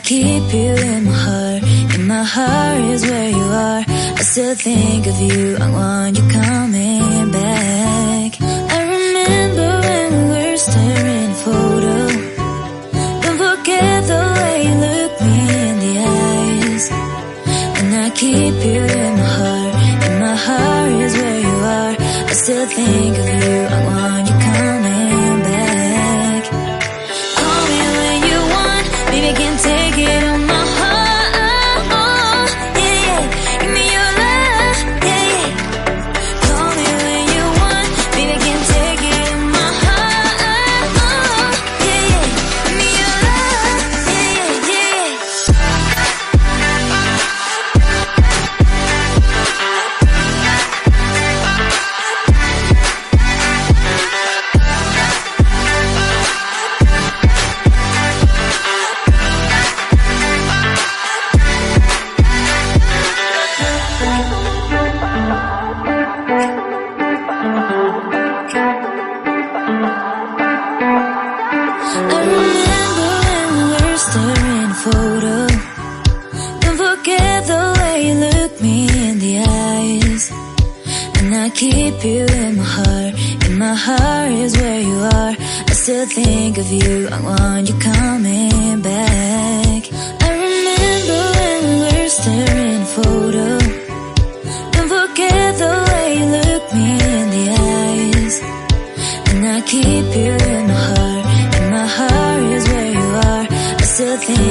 keep you in my heart. In my heart is where you are. I still think of you, I want you coming back. I remember when we were staring at a photo. Don't forget the way you look me in the eyes. And I keep you in my heart. In my heart is where you are. I still think of you, I want you coming back. Call me when you want, baby, I can't take it on my heart. Yeah, yeah, give me your love, yeah, yeah. Call me when you want, baby, I can't take it on my heart. Yeah, yeah, give me your love, yeah, yeah, yeah. I remember when we were staring at a photo. Don't forget the way you look me in the eyes. And I keep you in my heart. In my heart is where you are. I still think of you, I want you coming back. I remember when we were staring at a photo. Don't forget the way you look me in the eyes. And I keep you in my heart. In my heart is where you are. I still think